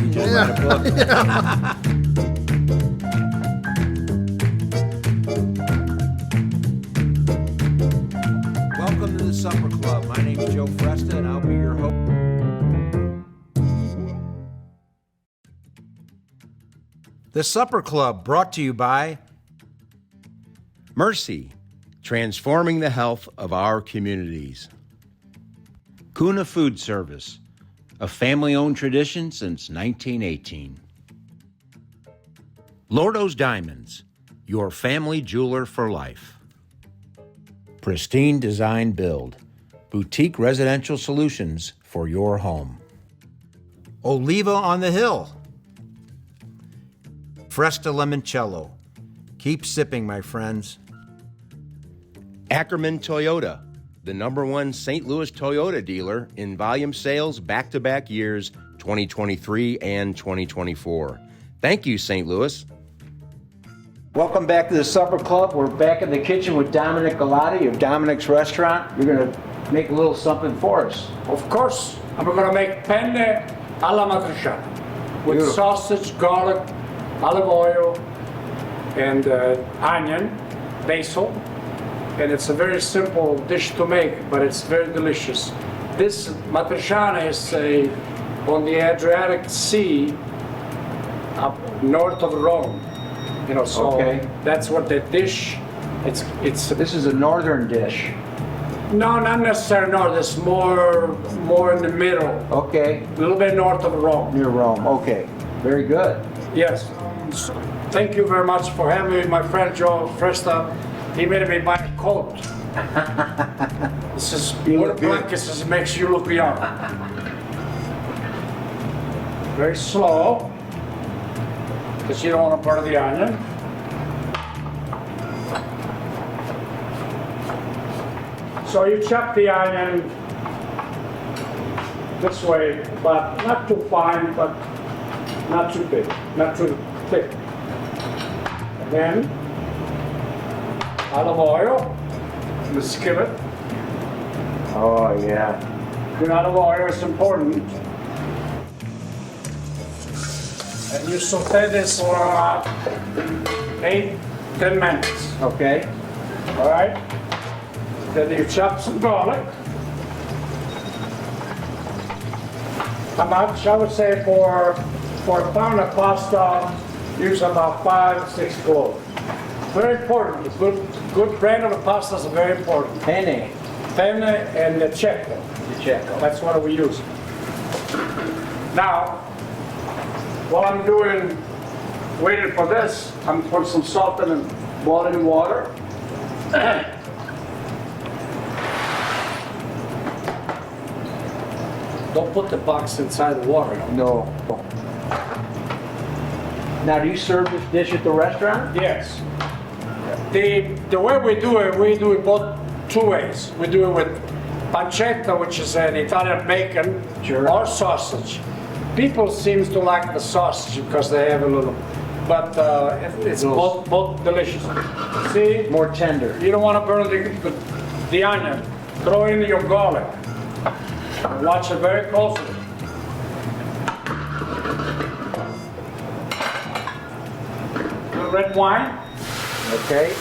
You just write a book. Welcome to the Supper Club. My name's Joe Fresta, and I'll be your host. The Supper Club, brought to you by Mercy, transforming the health of our communities. Kuna Food Service, a family-owned tradition since 1918. Lordo's Diamonds, your family jeweler for life. Pristine Design Build, boutique residential solutions for your home. Oliva on the Hill. Fresta Limoncello. Keep sipping, my friends. Ackerman Toyota, the #1 St. Louis Toyota dealer in volume sales back-to-back years 2023 and 2024. Thank you, St. Louis. Welcome back to the Supper Club. We're back in the kitchen with Dominic Galati of Dominic's Restaurant. You're going to make a little something for us. Of course, I'm going to make penne alla matriciana with Beautiful. sausage, garlic, olive oil, and onion, basil. And it's a very simple dish to make, but it's very delicious. This matriciana is on the Adriatic Sea, up north of Rome. You know, so Okay. that's what the dish. It's. This is a northern dish. No, not necessarily north. It's more in the middle, Okay. a little bit north of Rome. Near Rome. Okay. Very good. Yes. So, thank you very much for having me, my friend Joe Fresta. He made me buy a coat. This is more black. This makes you look young. Very slow, because you don't want to burn the onion. So you chop the onion this way, but not too fine, but not too big, not too thick. And then olive oil in the skillet. Oh, yeah. Good olive oil is important. And you saute this for about 8-10 minutes. Okay. All right? Then you chop some garlic. How much? I would say for a pound of pasta, use about 5-6 cloves. Very important. Good brand of pasta is very important. Penne. Penne and the cecco. The Checo. That's what we use. Now, while I'm waiting for this, I'm putting some salt in boiling water. Don't put the box inside the water. No. Now, do you serve this dish at the restaurant? Yes. The way we do it both two ways. We do it with pancetta, which is an Italian bacon, Sure. or sausage. People seem to like the sausage because they have a little, but it's both delicious. See, More tender. you don't want to burn the onion. Throw in your garlic. Watch it very closely. The red wine. Okay.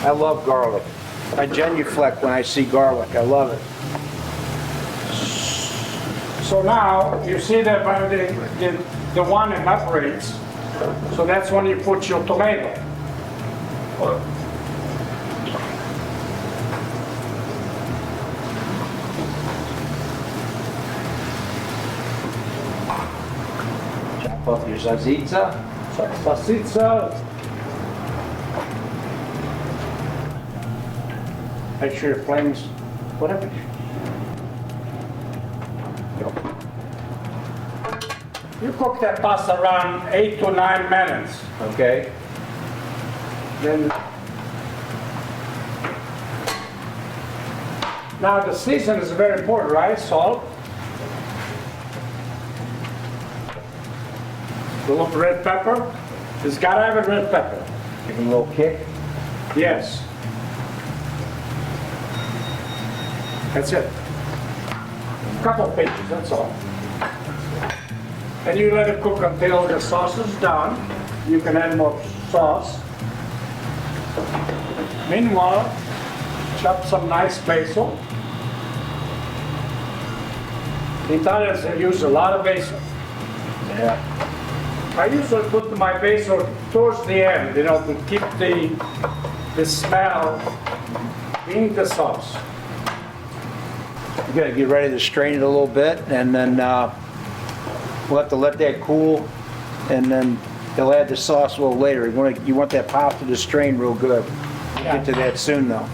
I love garlic. I genuflect when I see garlic. I love it. So now you see that the wine evaporates. So that's when you put your tomato. Chop up your salsiccia. Salsiccia. Make sure your flames, whatever. You cook that pasta around 8 to 9 minutes. Okay. Then, now the season is very important, right? Salt. A little red pepper. It's got to have a red pepper. Give it a little kick. Yes. That's it. couple pages, that's all. And you let it cook until the sauce is done. You can add more sauce. Meanwhile, chop some nice basil. The Italians use a lot of basil. Yeah. I usually put my basil towards the end, to keep the smell in the sauce. You gotta get ready to strain it a little bit, and then we'll have to let that cool, and then they'll add the sauce a little later. You want that pasta to strain real good. We'll get to that soon, though.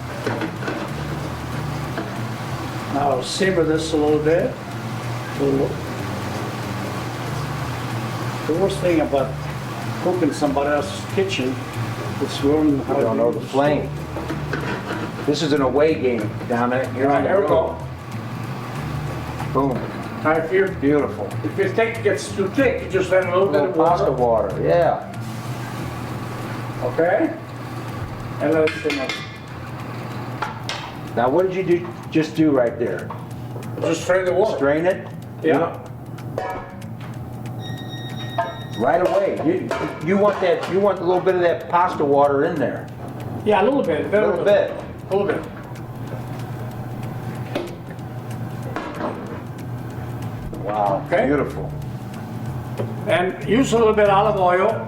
Now I'll simmer this a little bit. The worst thing about cooking somebody else's kitchen is learning how I don't know the flame. This is an away game, Dominic. You're on the Here we road. go. Boom. Now if you Beautiful. think it gets too thick, you just add a little bit of Pasta water. water, yeah. Okay? And let it simmer. Now, what did you just do right there? Just strain the water. Strain it? Yeah. Right away. You want a little bit of that pasta water in there. Yeah, a little bit. A little bit. A little bit. Wow. Okay. Beautiful. And use a little bit of olive oil.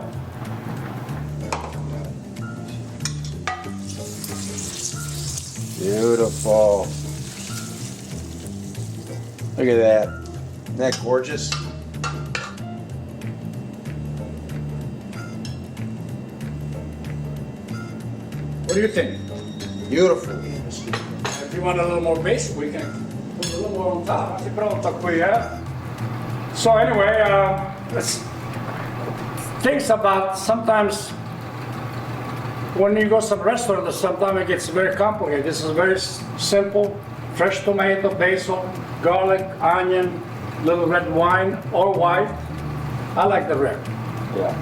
Beautiful. Look at that. Isn't that gorgeous? What do you think? Beautiful. If you want a little more base, we can put a little more on top. Ti pronto qui, eh? So anyway, things about sometimes when you go to some restaurant, sometimes it gets very complicated. This is very simple: fresh tomato, basil, garlic, onion, little red wine or white. I like the red. Yeah.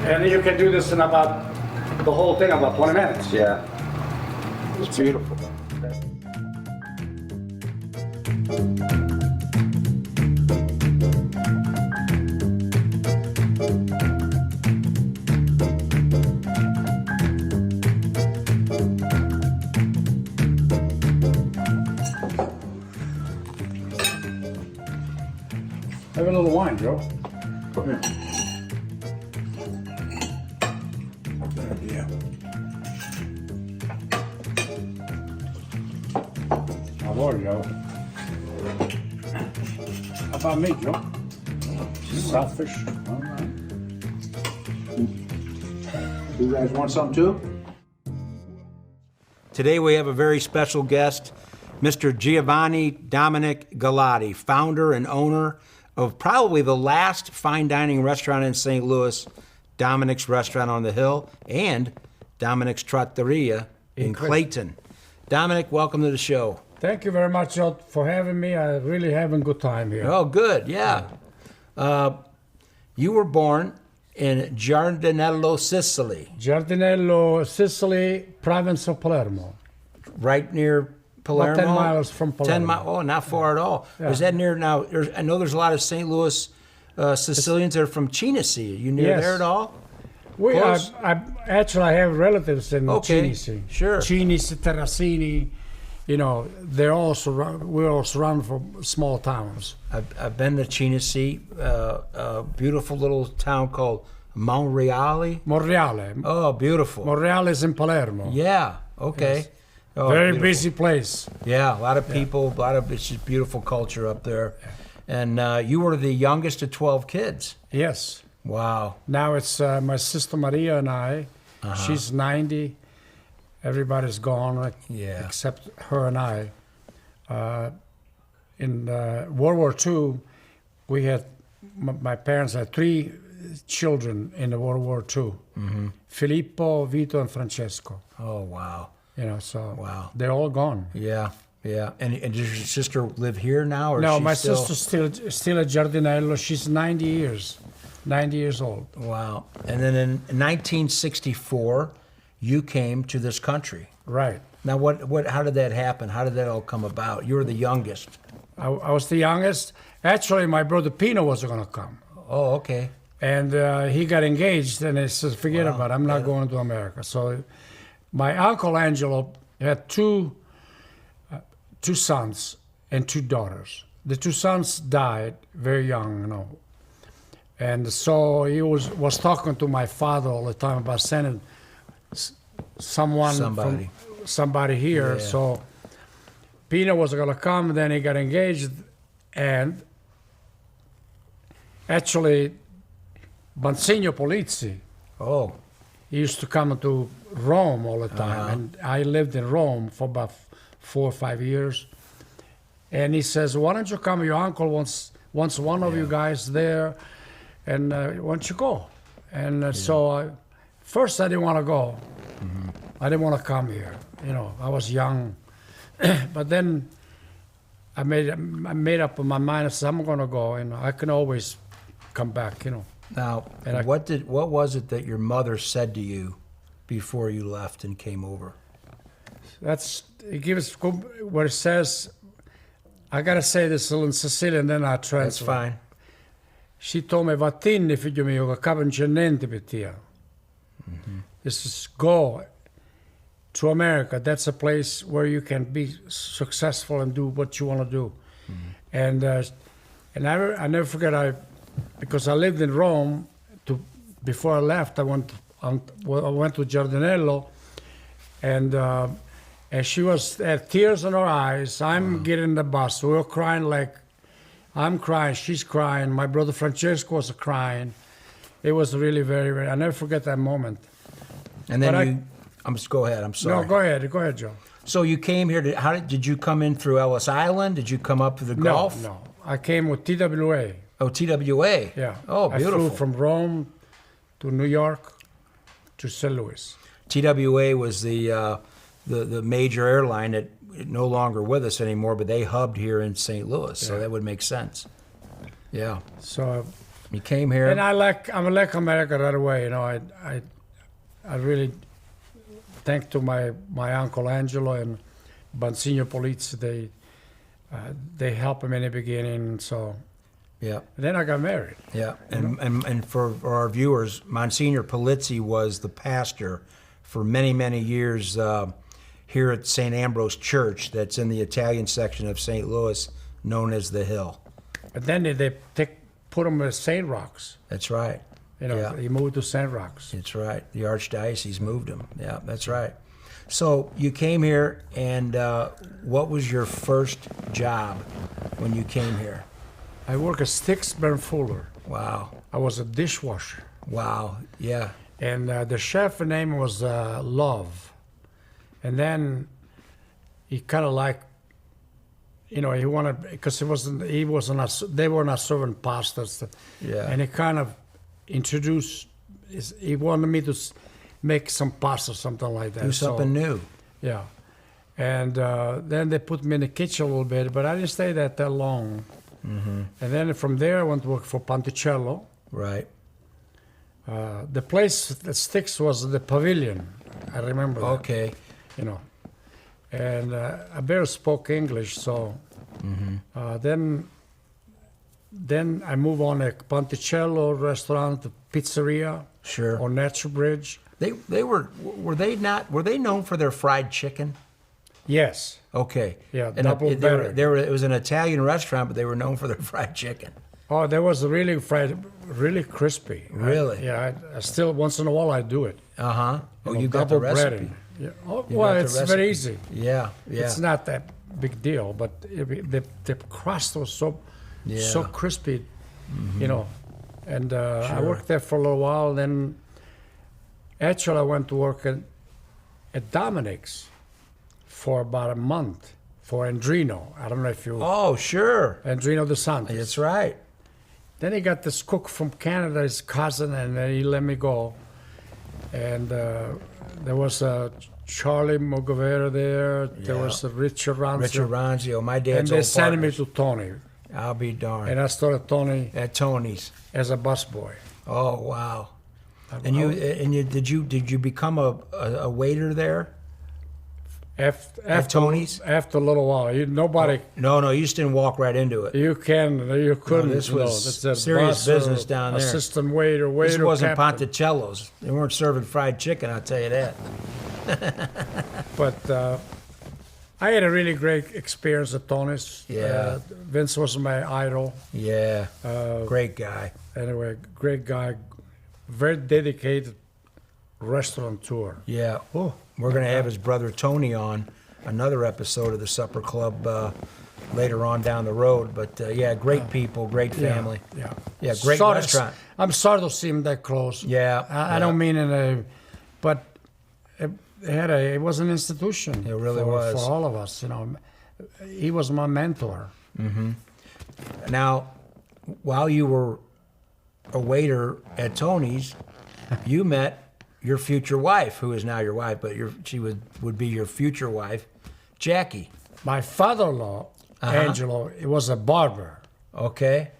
And you can do this in about the whole thing about 20 minutes. Yeah. It's beautiful. Have a little wine, Joe. Yeah. How are you, Joe? How about me, Joe? Selfish. All right. You guys want some too? Today we have a very special guest, Mr. Giovanni Dominic Galati, founder and owner of probably the last fine dining restaurant in St. Louis, Dominic's Restaurant on the Hill, and Dominic's Trattoria in Clayton. Dominic, welcome to the show. Thank you very much, Joe, for having me. I'm really having a good time here. Oh, good, yeah. You were born in Giardinello, Sicily, Giardinello, Sicily, province of Palermo. right near Palermo. About 10 miles from Palermo. 10 miles. Oh, not far at all. Yeah. Is that near now? I know there's a lot of St. Louis Sicilians that are from Chinisi. Are you near Yes. there at all? I have relatives in Okay, Chinisi. sure. Chinisi, Terracini, we're all surrounded from small towns. I've been to Chinisi, a beautiful little town called Monreale. Monreale. Oh, beautiful. Monreale is in Palermo. Yeah. Okay. Yes. Oh, Very beautiful. busy place. Yeah, a lot of people, it's just beautiful culture up there. And you were the youngest of 12 kids. Yes. Wow. Now it's my sister Maria and I. She's 90. Everybody's gone Yeah. except her and I. In World War II, we had my parents had 3 children in the World War II. Filippo, Vito, and Francesco. Oh, wow. So Wow. they're all gone. Yeah, yeah. And does your sister live here now? Or No, she's my still... sister's still at Giardinello. She's 90 years old. Wow. And then in 1964, you came to this country. Right. Now, how did that happen? How did that all come about? You were the youngest. I was the youngest. Actually, my brother Pino was going to come. Oh, okay. And he got engaged, and he says, forget about it, I'm not going to America. So my uncle Angelo had two sons and 2 daughters. The 2 sons died very young, you know. And so he was talking to my father all the time about sending somebody here. Yeah. So Pino was going to come, then he got engaged, and actually Monsignor Polizzi, Oh, he used to come to Rome all the time, and I lived in Rome for about 4 or 5 years. And he says, "Why don't you come? Your uncle wants one of you guys there, and why don't you go?" And so, first I didn't want to go. I didn't want to come here. You know, I was young, but then I made up my mind. I said, "I'm going to go, and I can always come back." You know. now what was it that your mother said to you before you left and came over? It gives where it says. I gotta say this a little in Sicilian, then I translate. That's fine. She told me, "Vattene, figlio mio, che capo non c'è niente per te." This is go to America. That's a place where you can be successful and do what you want to do. And I never forget. Because I lived in Rome. Before I left, I went to Giardinello, and she had tears in her eyes. I'm getting in the bus. We were crying like, I'm crying, she's crying. My brother Francesco was crying. It was really very, very, I never forget that moment. And then go ahead, I'm sorry. No, go ahead, Joe. So you came here, did you come in through Ellis Island? Did you come up through the Gulf? No, I came with TWA. Oh, TWA. Yeah. Oh, beautiful. I flew from Rome to New York to St. Louis. TWA was the major airline that no longer with us anymore, but they hubbed here in St. Louis, so that would make sense. Yeah. So you came here, and I like America right away. You know, I really thank to my uncle Angelo and Monsignor Polizzi. They helped me in the beginning. So yeah. Then I got married. Yeah, and for our viewers, Monsignor Polizzi was the pastor for many years here at St. Ambrose Church, that's in the Italian section of St. Louis, known as the Hill. But then they put him at St. Rocks. That's right. You know, he moved to St. Rocks. That's right. The Archdiocese moved him. Yeah, that's right. So you came here, and what was your first job when you came here? I worked at Sticks Burn Fuller. Wow. I was a dishwasher. Wow. Yeah. And the chef name was Love. And then he kind of like, you know, he wanted, because they were not serving pastas. Yeah. And he kind of introduced, he wanted me to make some pasta, something like that. Do something new. Yeah. And then they put me in the kitchen a little bit, but I didn't stay that long. And then from there I went to work for Ponticello. Right. The place that sticks was the Pavilion. I remember that. Okay. You know. And I barely spoke English, so then I moved on to Ponticello restaurant, pizzeria. Sure. On Natural Bridge. Were they known for their fried chicken? Yes. Okay. Yeah, And double breaded. it was an Italian restaurant, but they were known for their fried chicken. Oh, there was really fried, really crispy. Really? I still, once in a while, I do it. Uh-huh. Oh, know, you got the double recipe. breading. Yeah. Oh, You well, got the it's recipe. very easy. Yeah, yeah. It's not that big deal, but the crust was so crispy, you know. And I worked there for a little while. Then, actually, I went to work at Dominic's for about a month for Andrino. I don't know if you... Oh, sure. Andrino De Santis. That's right. Then he got this cook from Canada, his cousin, and then he let me go. And there was Charlie Mogovera there. There was Richard Ranzio. Richard Ranzio, my dad's And they old sent me partners. to Tony. I'll be darned. And I started Tony At Tony's. as a busboy. Oh, wow. And did you become a waiter there? After Tony's? After a little while, nobody. No, you just didn't walk right into it. You couldn't. this was That's a serious boss or business down there. Assistant waiter, This wasn't captain. Ponticello's. They weren't serving fried chicken, I'll tell you that. But I had a really great experience at Tony's. Yeah. Vince was my idol. Yeah, great guy. Anyway, great guy, very dedicated restaurateur. Yeah. Oh, we're going to have his brother Tony on another episode of the Supper Club later on down the road. But yeah, great people, great family. Yeah. Yeah, great Sorry- restaurant. I'm sorry to see him that close. Yeah, I don't mean but it was an institution. It really for, was. for all of us. He was my mentor. Now, while you were a waiter at Tony's, you met your future wife, who is now your wife, but she would be your future wife, Jackie. My father-in-law, Angelo, he was a barber, Okay.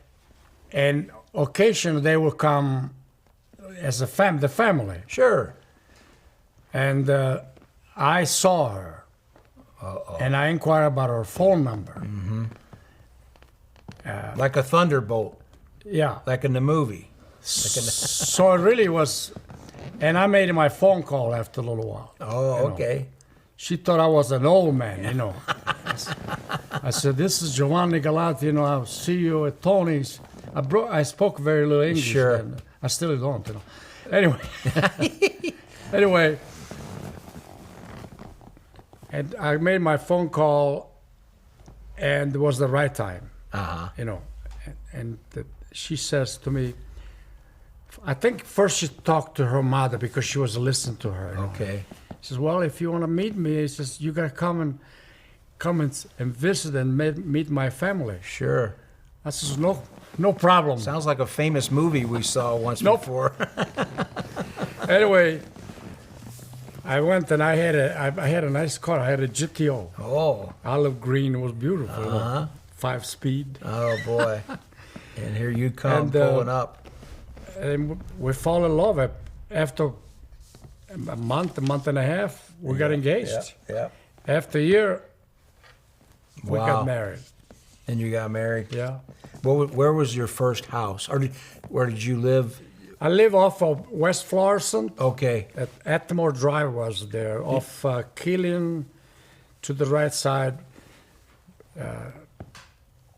and occasionally they would come as the family, Sure. and I saw her, and I inquired about her phone number. Like a thunderbolt, Yeah, like in the movie. so it really was, and I made my phone call after a little while. Oh, okay. She thought I was an old man, I said, "This is Dominic Galati. I'll see you at Tony's." I spoke very little English Sure. then. I still don't, Anyway, anyway, and I made my phone call, and it was the right time, and she says to me, I think first she talked to her mother because she was listening to her. Okay. She says, "Well, if you want to meet me," he says, "you gotta come and visit and meet my family." Sure. I says, "No problem." Sounds like a famous movie we saw once Nope. before. Anyway, I went and I had a nice car. I had a GTO, Oh. olive green. It was beautiful. 5-speed. Oh, boy. And here you come And, pulling up. And we fall in love. After a month and a half, we got engaged. Yeah. After a year, we Wow. got married. And you got married. Yeah. Where was your first house? Or where did you live? I live off of West Florissant. Okay. At Atmore Drive was there, off Killian to the right side.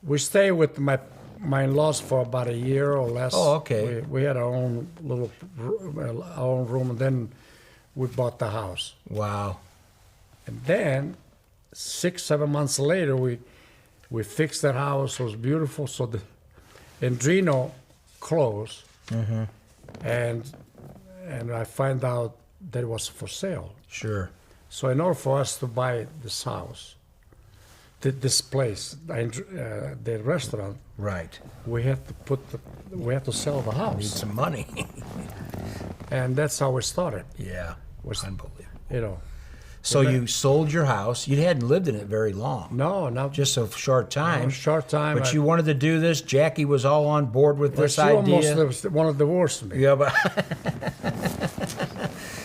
We stayed with my in-laws for about a year or less. Oh, okay. We had our own our own room, and then we bought the house. Wow. And then 6-7 months later, we fixed that house. It was beautiful. So the Endrino closed, and I find out that it was for sale. Sure. So in order for us to buy this house, this place, the restaurant, Right. we had to sell the Need house, some money. and that's how we started. Yeah. Was Unbelievable. So you sold your house. You hadn't lived in it very long. No, not Just a short time. short time. But you wanted to do this. Jackie was all on board with this she idea. almost wanted to divorce me. Yeah, but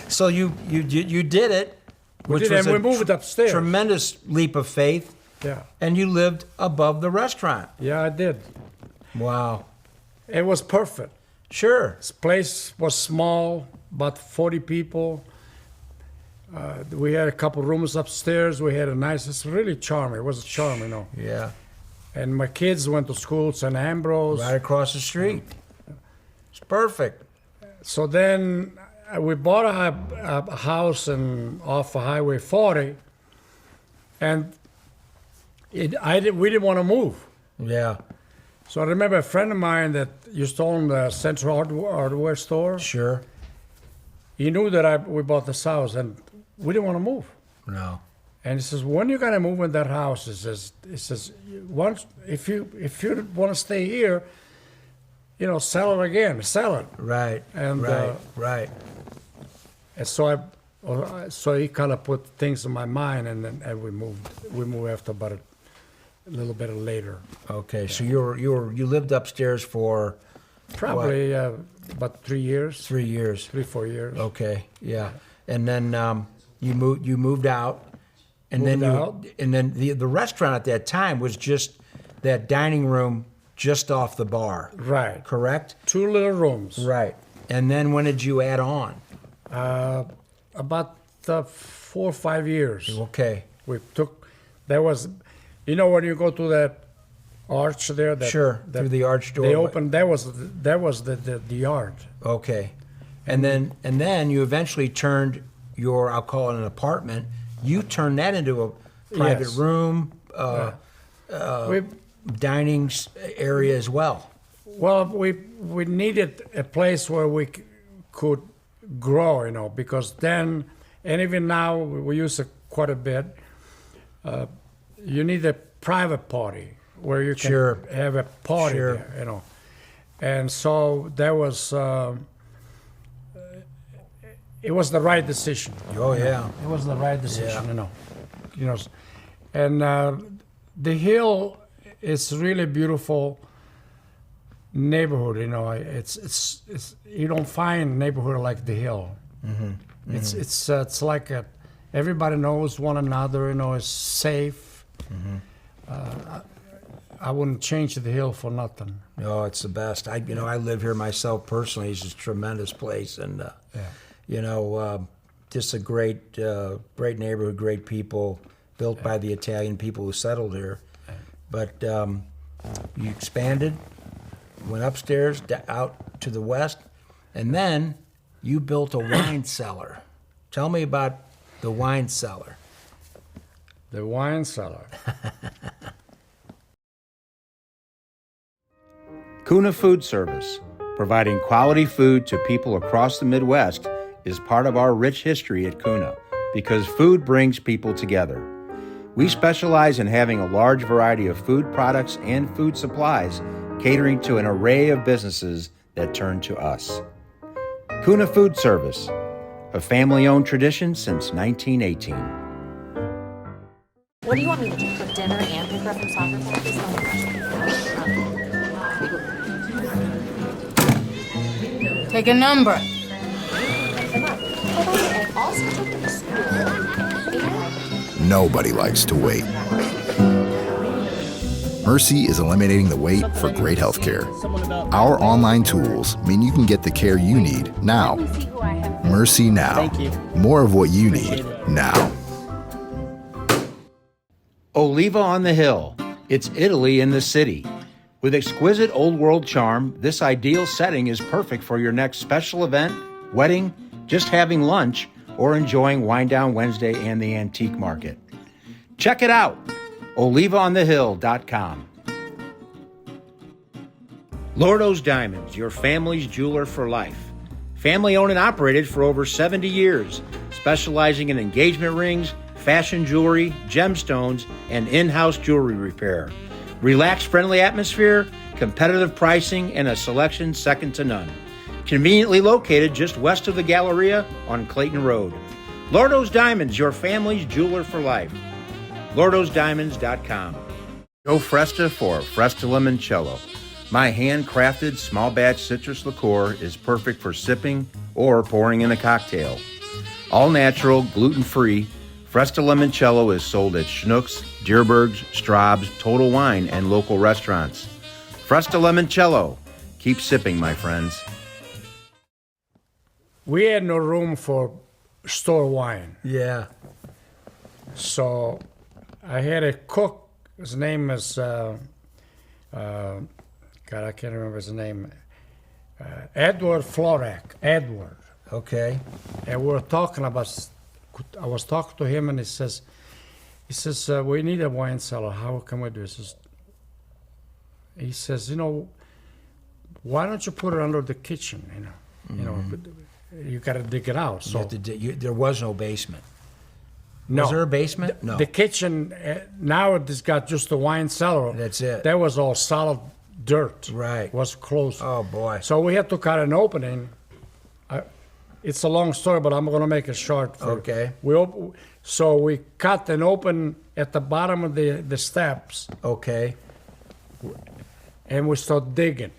so you did it, which did, was and a we moved upstairs. tremendous leap of faith, Yeah, and you lived above the restaurant. yeah, I did. Wow. It was perfect. Sure. This place was small, about 40 people. We had a couple rooms upstairs. We had a nice, it's really charming. It was a charm, Yeah. And my kids went to school at St. Ambrose. Right across the street. It's perfect. So then we bought a house off of Highway 40, and we didn't want to move. Yeah. So I remember a friend of mine that used to own the Central Hardware store. Sure. He knew that we bought this house, and we didn't want to move. No. And he says, "When you gonna move in that house?" He says, "Once if you want to stay here, sell it again, sell it." Right. And, right. And so he kind of put things in my mind, and we moved. We moved after about a little bit later. Okay. So you lived upstairs for Probably about 3 years. 3 years. 3-4 years. Okay, yeah. And then you moved out, and Moved then out. the restaurant at that time was just that dining room just off the bar. Right. Correct? 2 little rooms. Right. And then when did you add on? About 4 or 5 years. Okay. We took, there was, you know, when you go to that arch there, that, Sure, that through the arch door. they opened. That was the yard. Okay. And then you eventually turned your, I'll call it an apartment, you turned that into a private Yes. room, We, dining area as well. well, we needed a place where we could grow, you know, because then, and even now we use it quite a bit. You need a private party where you can Sure. have a party Sure. there, you know. And so that was, it was the right decision. Oh, yeah. It was the right decision, Yeah. you know. And the Hill is really beautiful neighborhood. You know, it's you don't find neighborhood like the Hill. Mm-hmm. It's like everybody knows one another. You know, it's safe. I wouldn't change the Hill for nothing. Oh, it's the best. I live here myself personally. It's a tremendous place, and just a great neighborhood, great people, built by the Italian people who settled here. But you expanded, went upstairs, out to the west, and then you built a wine cellar. Tell me about the wine cellar. The wine cellar. Kuna Food Service, providing quality food to people across the Midwest, is part of our rich history at Kuna because food brings people together. We specialize in having a large variety of food products and food supplies, catering to an array of businesses that turn to us. Kuna Food Service, a family-owned tradition since 1918. What do you want me to do? Cook dinner and pick her up from soccer practice? Take a number. And also took her to school. Nobody likes to wait. Mercy is eliminating the wait for great health care. Our online tools mean you can get the care you need now. Mercy Now. Thank you. More of what you need now. Oliva on the Hill. It's Italy in the city. With exquisite old world charm, this ideal setting is perfect for your next special event, wedding, just having lunch, or enjoying Wine Down Wednesday and the Antique Market. Check it out, olivaonthehill.com. Lordo's Diamonds, your family's jeweler for life. Family owned and operated for over 70 years, specializing in engagement rings, fashion jewelry, gemstones, and in-house jewelry repair. Relaxed, friendly atmosphere, competitive pricing, and a selection second to none. Conveniently located just west of the Galleria on Clayton Road. Lordo's Diamonds, your family's jeweler for life. LordosDiamonds.com. Go Fresta for Fresta Limoncello. My handcrafted small batch citrus liqueur is perfect for sipping or pouring in a cocktail. All natural, gluten-free, Fresta Limoncello is sold at Schnucks, Dierberg's, Straub's, Total Wine, and local restaurants. Fresta Limoncello. Keep sipping, my friends. We had no room for store wine, Yeah. so I had a cook. His name is God, I can't remember his name. Edward Florak. Edward. Okay. And we were talking about. I was talking to him, and he says, we need a wine cellar. How can we do this? He says, why don't you put it under the kitchen? You got to dig it out. You So have to there was no basement. no, Was there a basement? No. The kitchen now it's got just a wine cellar. That's it. That was all solid dirt. Right. Was closed. Oh, boy. So we had to cut an opening. It's a long story, but I'm going to make it short. Okay. So we cut an open at the bottom of the steps, Okay. and we start digging.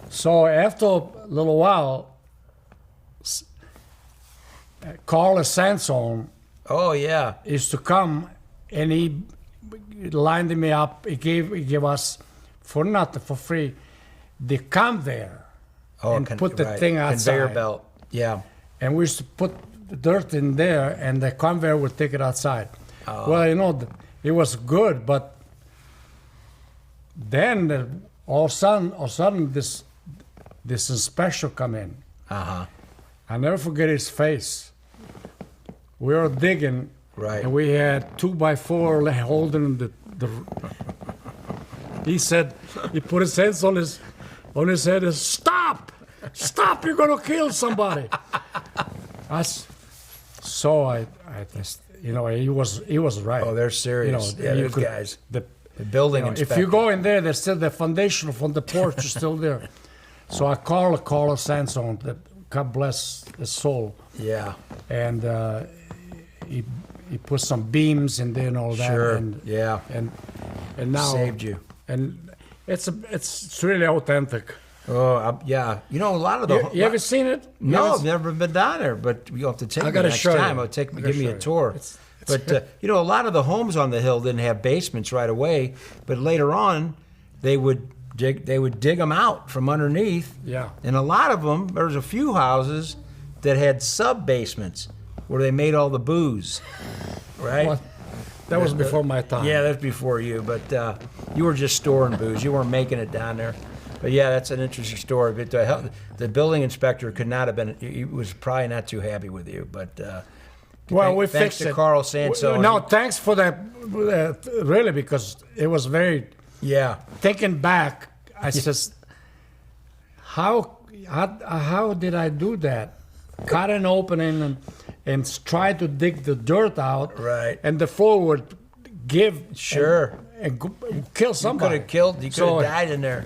So after a little while, Carlos Sansone Oh, yeah. used to come, and he lined me up. He gave us for nothing, for free, the conveyor, and put the thing outside. Conveyor belt. Yeah. And we used to put the dirt in there, and the conveyor would take it outside. Well, you know, it was good, but then all of a sudden this inspector come in. Uh-huh. I never forget his face. We were digging, Right. and we had 2x4 holding the. He said, he put his hands on his head and stop, you're gonna kill somebody. I just, you know, he was right. Oh, they're serious. You know, Yeah, you those could- guys. The, The building if inspector. you go in there, there's still the foundation from the porch is still there. So I called Carlos Sansone, that God bless his soul, Yeah. and he put some beams in there and all that. Sure. And, Yeah. and now Saved you. And it's really authentic. Oh, yeah. You know, a lot of the... You ever seen it? You No, ever I've never been down there, but you'll have to take I me gotta next show you. time. I Give gotta me show a you. tour. It's- But, you know, a lot of the homes on the hill didn't have basements right away, but later on, they would dig them out from underneath. Yeah. And a lot of them, there was a few houses that had sub-basements where they made all the booze, right? What? That was before my time. Yeah, that's before you, but you were just storing booze. You weren't making it down there. But yeah, that's an interesting story. But the building inspector could not have been, he was probably not too happy with you, but... Well, we thanks fixed to it. Carl Sansone. No, thanks for that, really, because it was very. Yeah. Thinking back, I says, how did I do that? Cut an opening and try to dig the dirt out. Right. And the floor would give. Sure. And kill You somebody. could have died in there.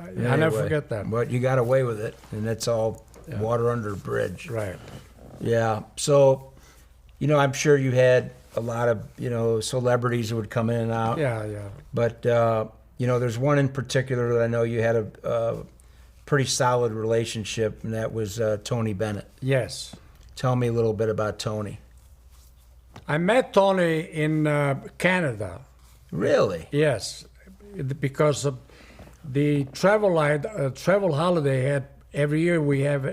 I never Anyway, forget that. But you got away with it, and that's all water under a bridge. Right. Yeah. So, you know, I'm sure you had a lot of, you know, celebrities that would come in and out. Yeah, yeah. But, you know, there's one in particular that I know you had a pretty solid relationship, and that was Tony Bennett. Yes. Tell me a little bit about Tony. I met Tony in Canada. Really? Yes, because of the travel holiday had every year we had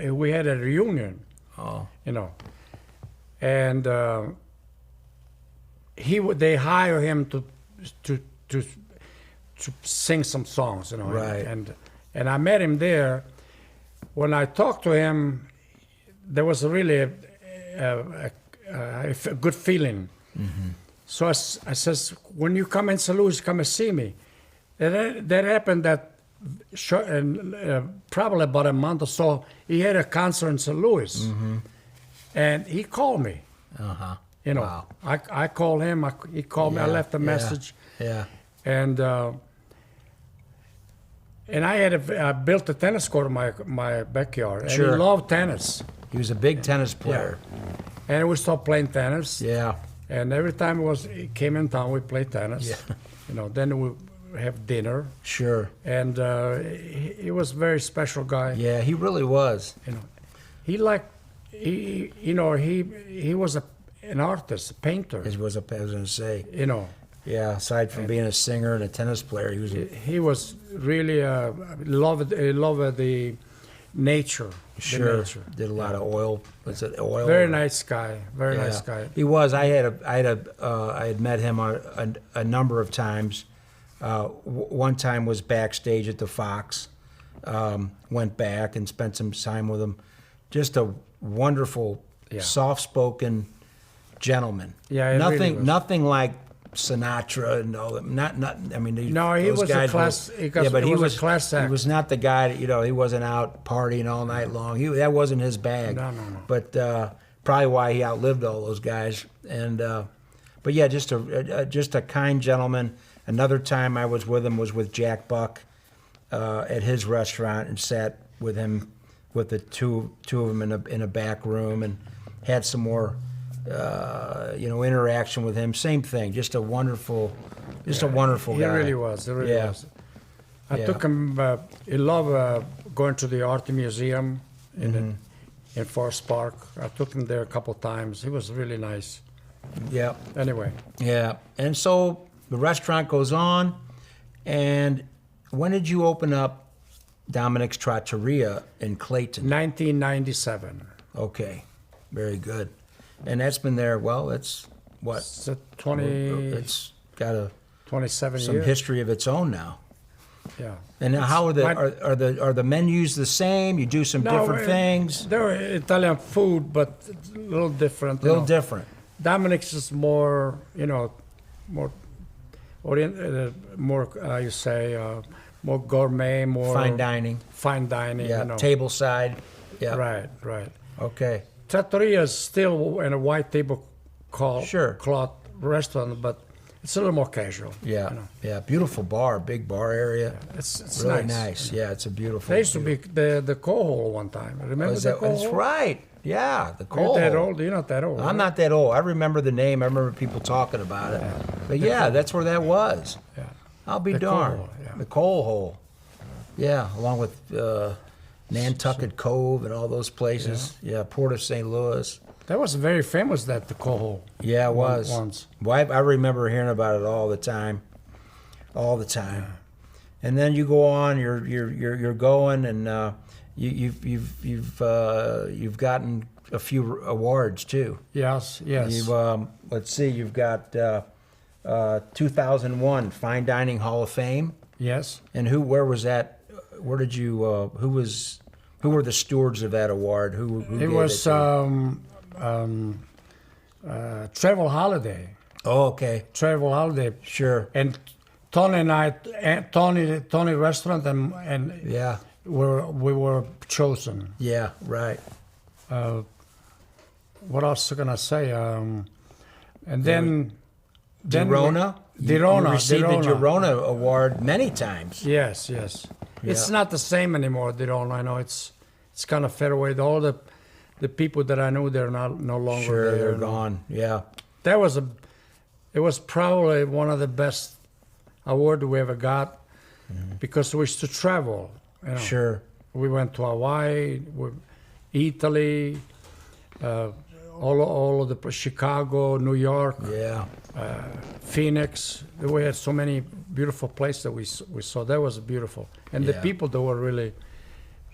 a reunion. Oh. You know, and they hire him to sing some songs. You know, Right. and I met him there. When I talked to him, there was really a good feeling. Mm-hmm. So I says, when you come in St. Louis, come and see me. That happened that probably about a month or so, he had a concert in St. Louis. Mm-hmm. And he called me. Uh-huh. You know, Wow. I called him, he called me, I left a Yeah. message. Yeah. And I built a tennis court in my backyard. And Sure. he loved tennis. He was a big tennis player. And we started playing tennis. Yeah. And every time he came in town, we played tennis. Yeah. You know, then we have dinner. Sure. And he was a very special guy. Yeah, he really was. You know, he was an artist, a painter. I was going to say. You know, Yeah, aside from being a singer and a tennis player, he was he was really loved the nature. sure The nature. did a lot of oil. Was it oil? Very or- nice guy. Very Yeah. nice guy. He was. I had met him a number of times. One time was backstage at the Fox. Went back and spent some time with him. Just a wonderful, Yeah. soft-spoken gentleman. Yeah, it really was. Nothing like Sinatra and all that. Not. I mean, No, he those was a guys class- were- he got- yeah, but he he was a class He act. was not the guy that, you know. He wasn't out partying all night long. That wasn't his bag. No. But probably why he outlived all those guys. And but yeah, just a kind gentleman. Another time I was with him was with Jack Buck at his restaurant and sat with him with the two of them in a back room and had some more interaction with him. Same thing, just a wonderful He guy. really was. He really Yeah. was. I took him. He loved going to the art museum in Forest Park. I took him there a couple times. He was really nice. Yeah. Anyway, Yeah. And so the restaurant goes on. And when did you open up Dominic's Trattoria in Clayton? 1997. Okay. Very good. And that's been there, well, it's what? It's a 20. It's got 27 some years. history of its own now. Yeah. And now how my- are the menus the same? You do some different things? They're Italian food, but a little different. A little different. Dominic's is more, more more gourmet, more Fine dining. Fine dining. Yeah. Table side. Yeah. Right. Okay. Trattoria is still in a white Sure. cloth restaurant, but it's a little more casual. Yeah. Yeah. Beautiful bar, big bar area. It's Really nice. nice. Yeah, it's a beautiful. There used to be the coal hole one time. Remember Was the that, coal that's hole? right. Yeah, the You're coal. that old? You're not that old. I'm right? not that old. I remember the name. I remember people talking about it. But yeah, that's where that was. Yeah. I'll be The coal darned. hole, yeah. The coal hole. Yeah, along with Nantucket Cove and all those places. Yeah, Port of St. Louis. That was very famous. The coal hole. Yeah, it was. Once. Well, I remember hearing about it all the time. All the time. And then you go on. You're going, and you've gotten a few awards too. Yes. You've let's see. You've got 2001 Fine Dining Hall of Fame. Yes. And where was that? Where did you? Who were the stewards of that award? Who It gave was to Travel Holiday. you? Oh, okay, Travel Holiday. sure. And Tony and I, Tony Restaurant, and Yeah, we were chosen. yeah, right. What else can I say? And then Girona. You received the Girona Award many times. Yes. It's not the same anymore. Girona. I know it's kind of fed away. All the people that I knew, they're no longer Sure, there. they're gone. Yeah, It was probably one of the best awards we ever got because we used to travel. sure. We went to Hawaii, Italy, all of the Chicago, New York, Yeah, Phoenix. We had so many beautiful places that we saw. That was beautiful, and the Yeah. people that were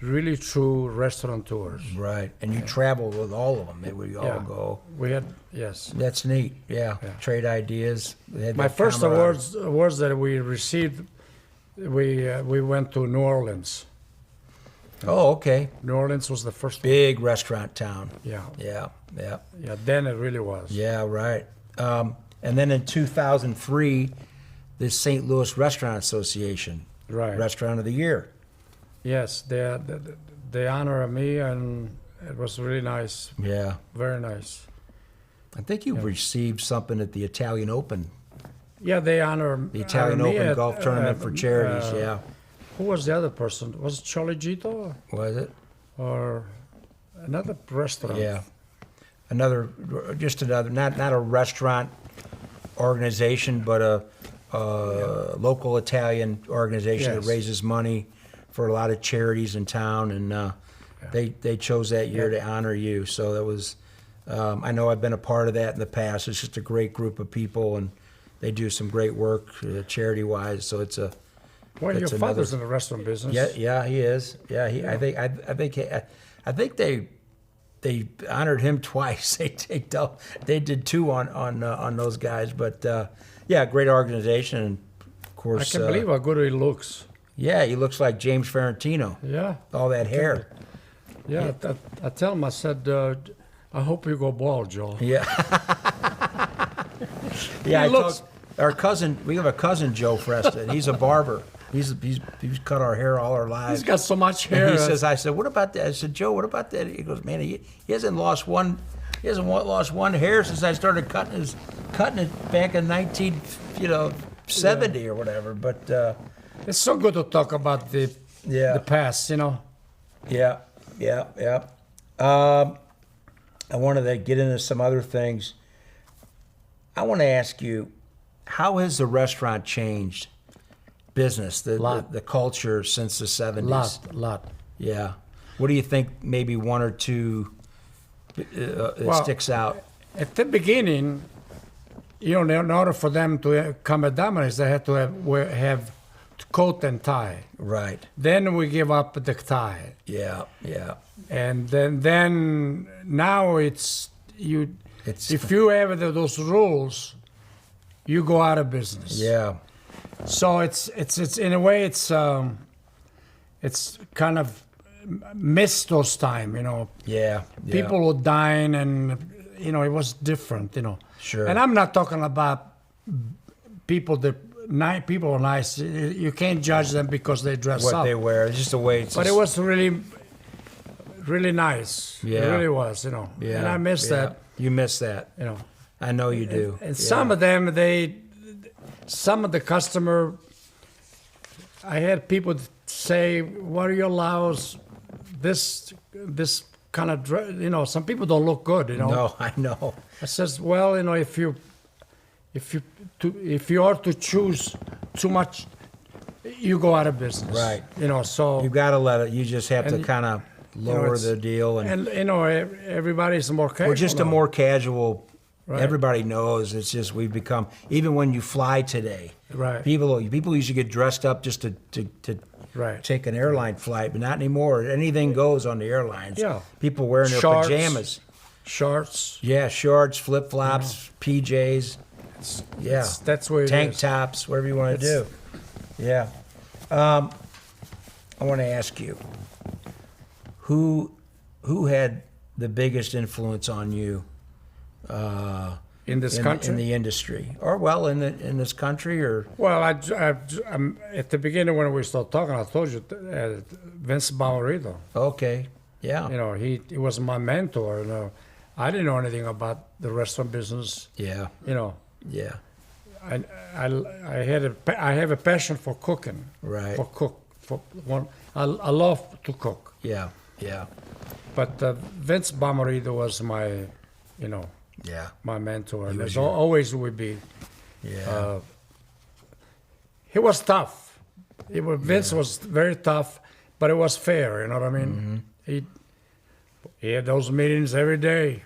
really true restaurateurs. right. And you traveled with all of them. They would all Yeah. go. We had yes. That's neat. Yeah, trade ideas. They had My that first camaraderie. awards that we received, we went to New Orleans. Oh, okay. New Orleans was the first. Big restaurant town. Yeah, Yeah, yeah. yeah. Then it really was. Yeah, right. And then in 2003, the St. Louis Restaurant Association Right. Restaurant of the Year. Yes, they honor me, and it was really nice. Yeah. Very nice. I think you received something at the Italian Open, Yeah, they honor the Italian honor me Open at, Golf Tournament for charities. Yeah. Who was the other person? Was it Charlie Gito Was it? or another restaurant? Yeah. Just another, not a restaurant organization, but a local Italian organization that Yes. raises money for a lot of charities in town, and they chose that year to honor you. So that was, I know I've been a part of that in the past. It's just a great group of people, and they do some great work charity-wise. So it's a Well, your That's father's another- in the restaurant business. yeah, he is. Yeah, I think they honored him twice. They did two on those guys, but yeah, great organization. And of I course, can't believe how good he looks. yeah, he looks like James Ferrantino. Yeah, All that hair. yeah. I tell him, I said, I hope you go bald, Joe. Yeah. Yeah, He looks- our cousin. We have a cousin, Joe Fresta, and he's a barber. He's cut our hair all our lives. He's got so much And hair. he says, I said, what about that? I said, Joe, what about that? He goes, man, he hasn't lost one hair since I started cutting it back in 1970 or whatever. But It's so good to talk about the past, yeah. I wanted to get into some other things. I want to ask you, how has the restaurant changed business, the culture since the 70s. Lot. Yeah. What do you think? Maybe one or two sticks out. At the beginning, in order for them to come at Dominic's, they had to have coat and tie. Right. Then we give up the tie. Yeah. And then now if you have those rules, you go out of business. Yeah. So it's in a way it's kind of missed those time, Yeah. People would dine and it was different, Sure. And I'm not talking about people people are nice. You can't judge them because they dress What up. they wear. It's just the way it's. But it was really, really nice. Yeah. It really was, Yeah. And I miss that, You miss that. I know you do. And some of them, some of the customer, I had people say, "What do you allow this kind of dress?" Some people don't look good. No, I know. I says, "Well, if you are to choose too much, you go out of business." Right. So You got to let it. You just have to And, kind of lower the deal and everybody's more casual. we're just a now. more casual. Right. Everybody knows it's just we've become. Even when you fly today, Right. People used to get dressed up just to Right. take an airline flight, but not anymore. Anything goes on the airlines. Yeah. People wearing their Shorts. pajamas. Shorts. Yeah, shorts, flip flops, PJs. Yeah, That's where it tank is. tops, whatever you want to do. Yeah. I want to ask you, who had the biggest influence on you In this country? in the industry, or in this country, or Well, I'm, at the beginning when we started talking, I told you Vince Bamarito. okay, yeah, He was my mentor. I didn't know anything about the restaurant business. yeah, yeah, I have a passion for cooking. Right. I love to cook. yeah, But Vince Bamarito was my, yeah, my mentor, and was as your- always would be. yeah, He was tough. Vince was very tough, but it was fair. You know what I mean? Mm-hmm. He had those meetings every day.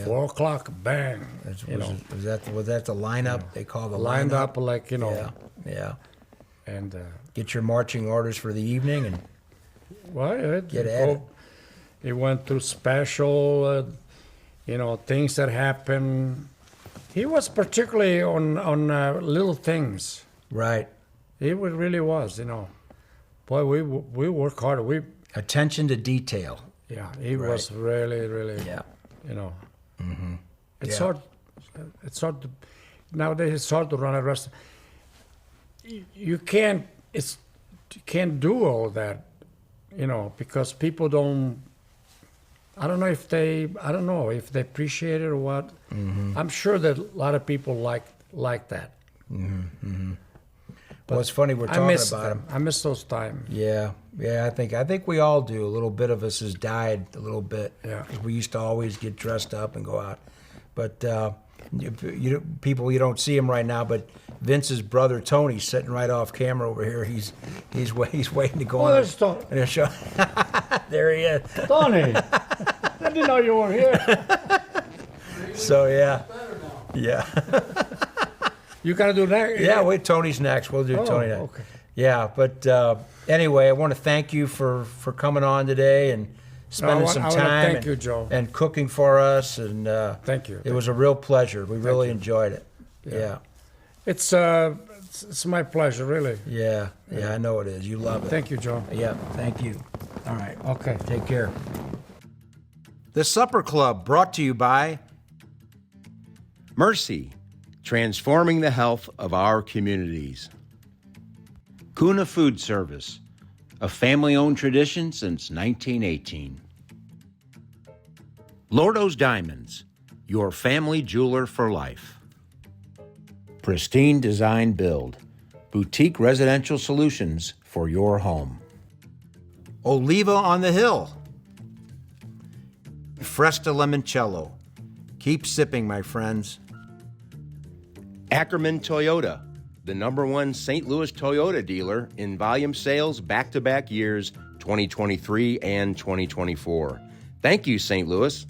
4 o'clock, bang. Was that the lineup they call the Lined lineup? up like Yeah. and Get your marching orders for the evening, and Get at it. He went through special, things that happen. He was particularly on little things. right. He really was. Boy, we work hard. Attention to detail. He was really, really. Yeah. It's Yeah. hard. It's hard to nowadays. It's hard to run a restaurant. You can't. You can't do all that, because people don't. I don't know if they appreciate it or what. I'm sure that a lot of people like that. Well, it's funny we're I talking miss about them. them. I miss those times. Yeah. I think we all do. A little bit of us has died a little bit. Yeah. 'Cause we used to always get dressed up and go out, but people you don't see him right now. But Vince's brother Tony's sitting right off camera over here. He's waiting to go on. there's Tony. And he'll show. There he is. Tony, I didn't know you were here. So yeah. You gotta do that. Yeah, wait, Tony's next. We'll do Tony next. Okay. Yeah, but anyway, I want to thank you for coming on today and spending some I wanna time thank you, Joe. and cooking for us. And Thank you. It was a real pleasure. We really enjoyed it. Yeah. It's my pleasure, really. Yeah, I know it is. You love it. Thank you, Joe. Yeah, thank you. All right. Okay. Take care. The Supper Club brought to you by Mercy, transforming the health of our communities. Kuna Food Service, a family-owned tradition since 1918. Lordo's Diamonds, your family jeweler for life. Pristine Design Build, boutique residential solutions for your home. Oliva on the Hill. Fresta Limoncello. Keep sipping, my friends. Ackerman Toyota, the number one St. Louis Toyota dealer in volume sales back-to-back years 2023 and 2024. Thank you, St. Louis.